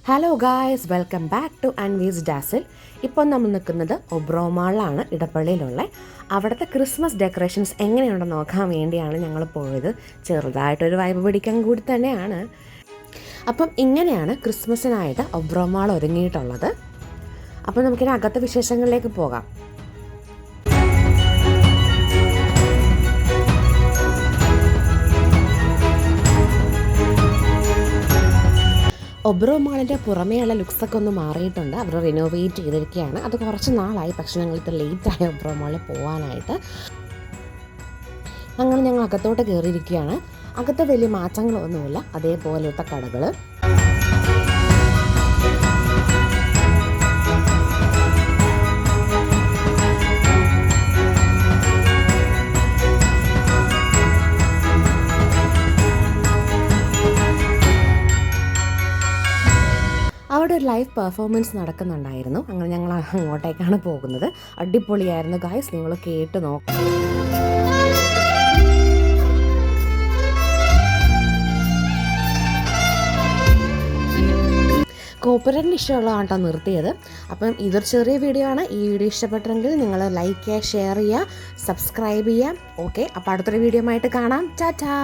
Hello guys, welcome back to Anvee's dazzle. ഇപ്പോൾ നമ്മൾ നിൽക്കുന്നത് ഒബ്രോ മാളിലാണ്, ഇടപ്പള്ളിയിലുള്ള. അവിടുത്തെ ക്രിസ്മസ് ഡെക്കറേഷൻസ് എങ്ങനെയുണ്ടെന്ന് നോക്കാൻ വേണ്ടിയാണ് ഞങ്ങൾ പോയത്. ചെറുതായിട്ടൊരു വൈബ് പിടിക്കാൻ കൂടി തന്നെയാണ്. അപ്പം ഇങ്ങനെയാണ് ക്രിസ്മസിനായിട്ട് ഒബ്രോ മാൾ ഒരുങ്ങിയിട്ടുള്ളത്. അപ്പം നമുക്കിനി അകത്തെ വിശേഷങ്ങളിലേക്ക് പോകാം. ഒബ്രോ മാളിൻ്റെ പുറമേയുള്ള ലുക്സൊക്കെ ഒന്ന് മാറിയിട്ടുണ്ട്. അവർ റിനോവേറ്റ് ചെയ്തിരിക്കുകയാണ്. അത് കുറച്ച് നാളായി, പക്ഷേ ഞങ്ങൾക്ക് ലേറ്റായി ഒബ്രോ മാളിൽ പോകാനായിട്ട്. അങ്ങനെ ഞങ്ങൾ അകത്തോട്ട് കയറിയിരിക്കുകയാണ്. അകത്ത് വലിയ മാറ്റങ്ങളൊന്നുമില്ല, അതേപോലത്തെ കടകൾ. അവിടെ ഒരു ലൈവ് പെർഫോമൻസ് നടക്കുന്നുണ്ടായിരുന്നു. അങ്ങനെ ഞങ്ങൾ അങ്ങോട്ടേക്കാണ് പോകുന്നത്. അടിപൊളിയായിരുന്നു ഗായ്സ്, നിങ്ങൾ കേട്ട് നോക്കാം. കോപ്പറേറ്റിന് ഇഷ്ടമുള്ളതാണ് കേട്ടോ നിർത്തിയത്. അപ്പം ഇതൊരു ചെറിയ വീഡിയോ ആണ്. ഈ വീഡിയോ ഇഷ്ടപ്പെട്ടെങ്കിൽ നിങ്ങൾ ലൈക്ക് ചെയ്യുക, ഷെയർ ചെയ്യുക, സബ്സ്ക്രൈബ് ചെയ്യുക. ഓക്കെ, അപ്പോൾ അടുത്തൊരു വീഡിയോ ആയിട്ട് കാണാം. ടാറ്റാ.